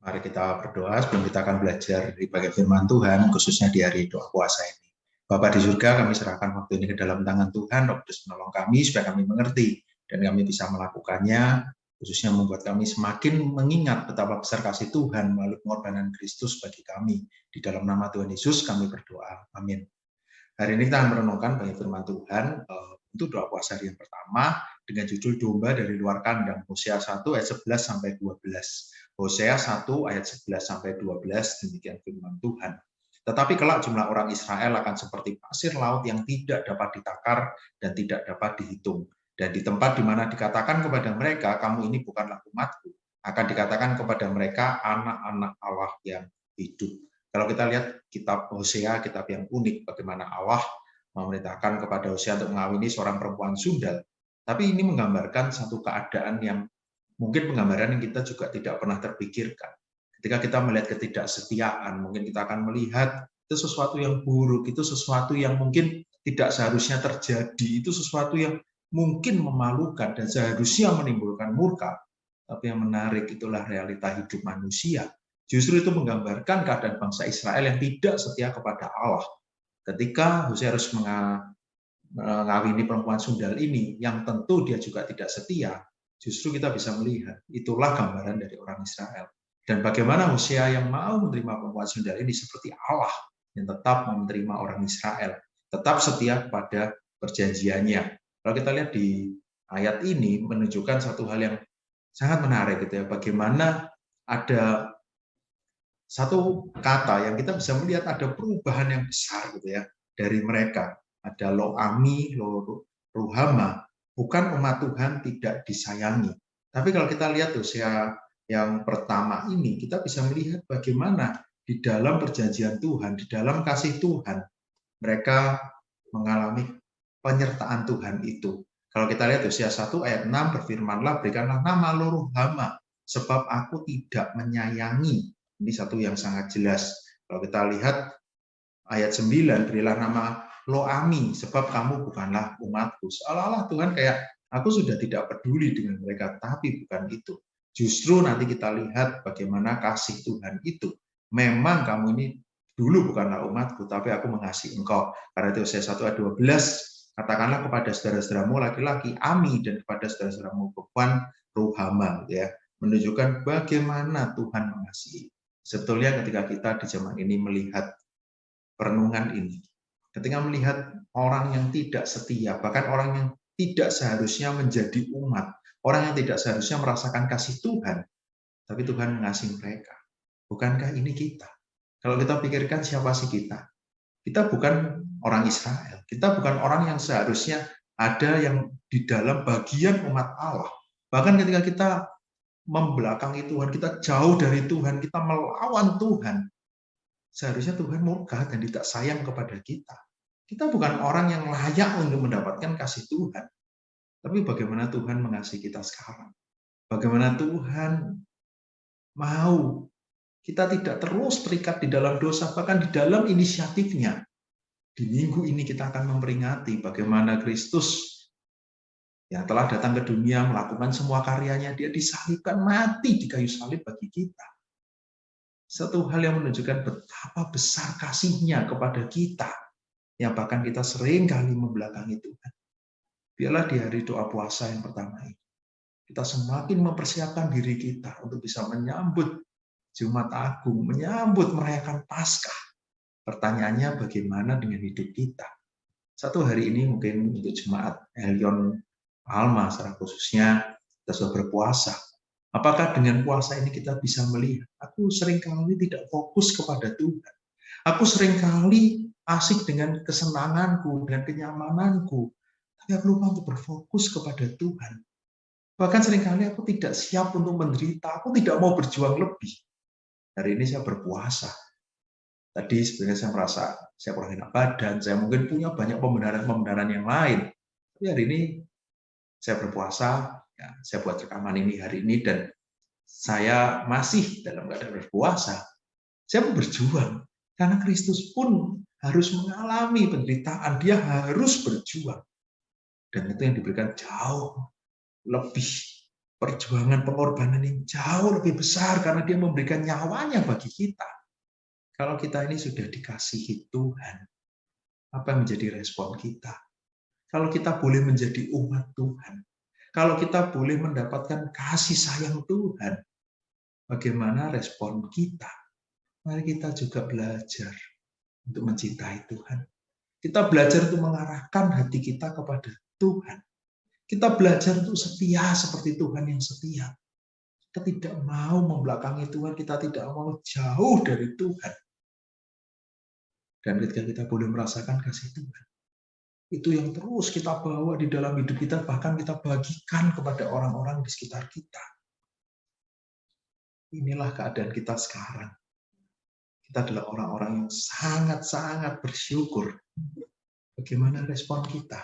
Mari kita berdoa sebelum kita akan belajar dari bagian firman Tuhan, khususnya di hari doa puasa ini. Bapa di surga, kami serahkan waktu ini ke dalam tangan Tuhan, Roh Kudus menolong kami supaya kami mengerti dan kami bisa melakukannya, khususnya membuat kami semakin mengingat betapa besar kasih Tuhan melalui pengorbanan Kristus bagi kami. Di dalam nama Tuhan Yesus kami berdoa. Amin. Hari ini kita akan merenungkan bagian firman Tuhan untuk doa puasa hari yang pertama dengan judul Domba dari Luar Kandang, Hosea 1 ayat 11 sampai 12. Hosea 1 ayat 11 sampai 12, demikian firman Tuhan. Tetapi kelak jumlah orang Israel akan seperti pasir laut yang tidak dapat ditakar dan tidak dapat dihitung. Dan di tempat di mana dikatakan kepada mereka, kamu ini bukanlah umatku, akan dikatakan kepada mereka anak-anak Allah yang hidup. Kalau kita lihat kitab Hosea, kitab yang unik, bagaimana Allah memerintahkan kepada Hosea untuk mengawini seorang perempuan sundal. Tapi ini menggambarkan satu keadaan yang mungkin penggambaran yang kita juga tidak pernah terpikirkan. Ketika kita melihat ketidaksetiaan, mungkin kita akan melihat itu sesuatu yang buruk, itu sesuatu yang mungkin tidak seharusnya terjadi, itu sesuatu yang mungkin memalukan dan seharusnya menimbulkan murka. Tapi yang menarik itulah realita hidup manusia. Justru itu menggambarkan keadaan bangsa Israel yang tidak setia kepada Allah. Ketika Hosea harus mengawini perempuan sundal ini, yang tentu dia juga tidak setia, justru kita bisa melihat, itulah gambaran dari orang Israel. Dan bagaimana Hosea yang mau menerima perempuan sundal ini seperti Allah, yang tetap menerima orang Israel, tetap setia kepada perjanjiannya. Kalau kita lihat di ayat ini, menunjukkan satu hal yang sangat menarik, gitu ya, bagaimana ada satu kata yang kita bisa melihat ada perubahan yang besar gitu ya dari mereka. Ada lo ami, lo ruhama, bukan umat Tuhan tidak disayangi. Tapi kalau kita lihat Hosea yang pertama ini, kita bisa melihat bagaimana di dalam perjanjian Tuhan, di dalam kasih Tuhan, mereka mengalami penyertaan Tuhan itu. Kalau kita lihat Hosea 1 ayat 6 berfirmanlah, berikanlah nama lo ruhama, sebab aku tidak menyayangi. Ini satu yang sangat jelas. Kalau kita lihat ayat 9, berilah nama Lo-ami, sebab kamu bukanlah umatku. Seolah-olah Tuhan kayak, aku sudah tidak peduli dengan mereka, tapi bukan itu. Justru nanti kita lihat bagaimana kasih Tuhan itu. Memang kamu ini dulu bukanlah umatku, tapi aku mengasihi engkau. Karena itu Hosea 1 ayat 12, katakanlah kepada saudara-saudaramu laki-laki, ami, dan kepada saudara-saudaramu perempuan, ruhama. Ya, menunjukkan bagaimana Tuhan mengasihi. Sebetulnya ketika kita di zaman ini melihat perenungan ini, ketika melihat orang yang tidak setia, bahkan orang yang tidak seharusnya menjadi umat, orang yang tidak seharusnya merasakan kasih Tuhan, tapi Tuhan mengasihi mereka. Bukankah ini kita? Kalau kita pikirkan siapa sih kita? Kita bukan orang Israel, kita bukan orang yang seharusnya ada yang di dalam bagian umat Allah. Bahkan ketika kita membelakangi Tuhan, kita jauh dari Tuhan, kita melawan Tuhan, seharusnya Tuhan murka dan tidak sayang kepada kita. Kita bukan orang yang layak untuk mendapatkan kasih Tuhan. Tapi bagaimana Tuhan mengasihi kita sekarang? Bagaimana Tuhan mau kita tidak terus terikat di dalam dosa, bahkan di dalam inisiatifnya. Di minggu ini kita akan memperingati bagaimana Kristus yang telah datang ke dunia melakukan semua karyanya, dia disalibkan mati di kayu salib bagi kita. Satu hal yang menunjukkan betapa besar kasihnya kepada kita, yang bahkan kita sering kali membelakangi Tuhan. Biarlah di hari doa puasa yang pertama ini, kita semakin mempersiapkan diri kita untuk bisa menyambut Jumat Agung, menyambut merayakan Paskah. Pertanyaannya bagaimana dengan hidup kita? Satu hari ini mungkin untuk jemaat Elion Alma secara khususnya kita sudah berpuasa. Apakah dengan puasa ini kita bisa melihat, aku seringkali tidak fokus kepada Tuhan. Aku seringkali asik dengan kesenanganku, dengan kenyamananku. Tapi aku lupa untuk berfokus kepada Tuhan. Bahkan seringkali aku tidak siap untuk menderita, aku tidak mau berjuang lebih. Hari ini saya berpuasa. Tadi sebenarnya saya merasa saya kurang enak badan, saya mungkin punya banyak pembenaran-pembenaran yang lain. Tapi hari ini saya berpuasa, ya, saya buat rekaman ini hari ini, dan saya masih dalam keadaan berpuasa. Saya mau berjuang, karena Kristus pun harus mengalami penderitaan, dia harus berjuang. Dan itu yang diberikan jauh lebih perjuangan pengorbanan yang jauh lebih besar karena dia memberikan nyawanya bagi kita. Kalau kita ini sudah dikasihi Tuhan, apa yang menjadi respon kita? Kalau kita boleh menjadi umat Tuhan, kalau kita boleh mendapatkan kasih sayang Tuhan, bagaimana respon kita? Mari kita juga belajar untuk mencintai Tuhan. Kita belajar untuk mengarahkan hati kita kepada Tuhan. Kita belajar untuk setia seperti Tuhan yang setia. Kita tidak mau membelakangi Tuhan, kita tidak mau jauh dari Tuhan. Dan ketika kita boleh merasakan kasih Tuhan, itu yang terus kita bawa di dalam hidup kita, bahkan kita bagikan kepada orang-orang di sekitar kita. Inilah keadaan kita sekarang. Kita adalah orang-orang yang sangat-sangat bersyukur. Bagaimana respon kita?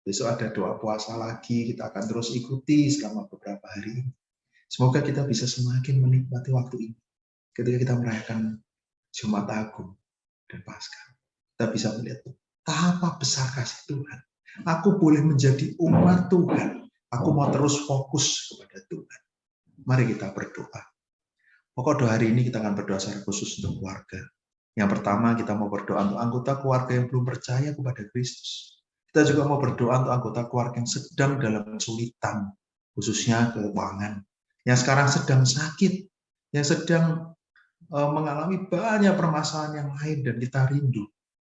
Besok ada doa puasa lagi, kita akan terus ikuti selama beberapa hari ini. Semoga kita bisa semakin menikmati waktu ini. Ketika kita merayakan Jumat Agung dan Paskah, kita bisa melihat betapa besar kasih Tuhan. Aku boleh menjadi umat Tuhan. Aku mau terus fokus kepada Tuhan. Mari kita berdoa. Pokok doa hari ini kita akan berdoa secara khusus untuk keluarga. Yang pertama, kita mau berdoa untuk anggota keluarga yang belum percaya kepada Kristus. Kita juga mau berdoa untuk anggota keluarga yang sedang dalam kesulitan, khususnya keuangan, yang sekarang sedang sakit, yang sedang mengalami banyak permasalahan yang lain, dan kita rindu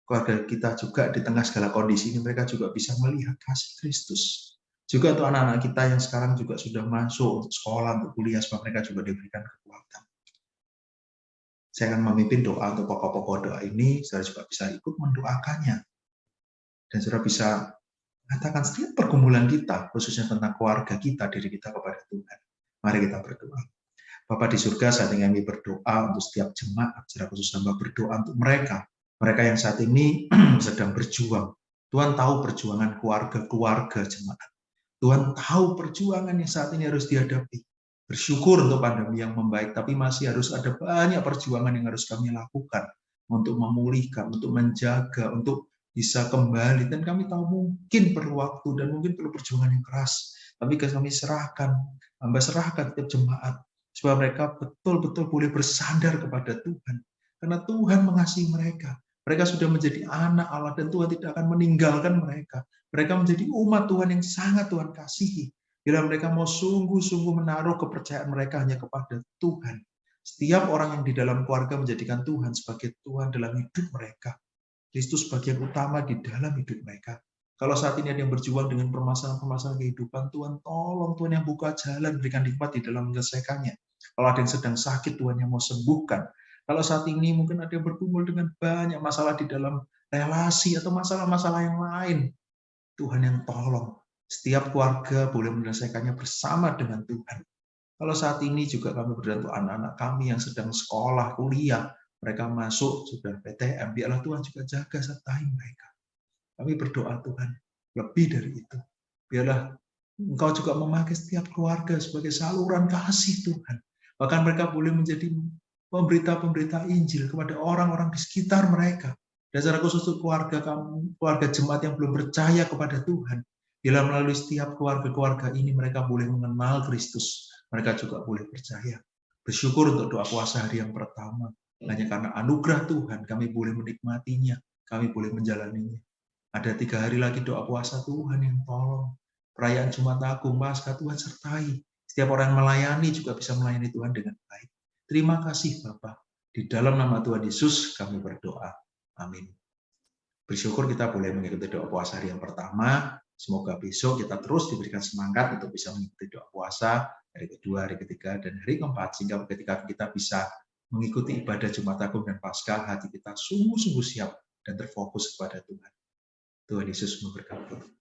keluarga kita juga di tengah segala kondisi ini mereka juga bisa melihat kasih Kristus. Juga untuk anak-anak kita yang sekarang juga sudah masuk untuk sekolah, untuk kuliah, supaya mereka juga diberikan kekuatan. Saya akan memimpin doa untuk pokok-pokok doa ini, saudara juga bisa ikut mendoakannya. Dan saudara bisa katakan setiap pergumulan kita, khususnya tentang keluarga kita, diri kita kepada Tuhan. Mari kita berdoa. Bapa di surga, saat ini kami berdoa untuk setiap jemaat, secara khusus hamba berdoa untuk mereka yang saat ini sedang berjuang. Tuhan tahu perjuangan keluarga jemaat. Tuhan tahu perjuangan yang saat ini harus dihadapi. Bersyukur untuk pandemi yang membaik, tapi masih harus ada banyak perjuangan yang harus kami lakukan untuk memulihkan, untuk menjaga, untuk bisa kembali. Dan kami tahu mungkin perlu waktu dan mungkin perlu perjuangan yang keras. Tapi kami serahkan, hamba serahkan setiap jemaat, supaya mereka betul-betul boleh bersandar kepada Tuhan. Karena Tuhan mengasihi mereka. Mereka sudah menjadi anak Allah dan Tuhan tidak akan meninggalkan mereka. Mereka menjadi umat Tuhan yang sangat Tuhan kasihi. Bila mereka mau sungguh-sungguh menaruh kepercayaan mereka hanya kepada Tuhan. Setiap orang yang di dalam keluarga menjadikan Tuhan sebagai Tuhan dalam hidup mereka. Kristus bagian utama di dalam hidup mereka. Kalau saat ini ada yang berjuang dengan permasalahan-permasalahan kehidupan, Tuhan tolong, Tuhan yang buka jalan, berikan hikmat di dalam menyelesaikannya. Kalau ada yang sedang sakit, Tuhan yang mau sembuhkan. Kalau saat ini mungkin ada yang bergumul dengan banyak masalah di dalam relasi atau masalah-masalah yang lain, Tuhan yang tolong. Setiap keluarga boleh menyelesaikannya bersama dengan Tuhan. Kalau saat ini juga kami berdoa untuk anak-anak kami yang sedang sekolah, kuliah, mereka masuk sudah PTM, biarlah Tuhan juga jaga sertai mereka. Kami berdoa Tuhan, lebih dari itu. Biarlah Engkau juga memakai setiap keluarga sebagai saluran kasih Tuhan. Bahkan mereka boleh menjadi pemberita-pemberita Injil kepada orang-orang di sekitar mereka. Dan secara khusus untuk keluarga kamu, keluarga jemaat yang belum percaya kepada Tuhan. Bila melalui setiap keluarga-keluarga ini mereka boleh mengenal Kristus. Mereka juga boleh percaya. Bersyukur untuk doa puasa hari yang pertama. Hanya karena anugerah Tuhan kami boleh menikmatinya. Kami boleh menjalaninya. Ada 3 hari lagi doa puasa, Tuhan yang tolong. Perayaan Jumat Agung, Paskah, Tuhan sertai. Setiap orang yang melayani juga bisa melayani Tuhan dengan baik. Terima kasih Bapa. Di dalam nama Tuhan Yesus kami berdoa. Amin. Bersyukur kita boleh mengikuti doa puasa hari yang pertama. Semoga besok kita terus diberikan semangat untuk bisa mengikuti doa puasa hari kedua, hari ketiga, dan hari keempat. Sehingga ketika kita bisa mengikuti ibadah Jumat Agung dan Paskah, hati kita sungguh-sungguh siap dan terfokus kepada Tuhan. Tuhan Yesus memberkati.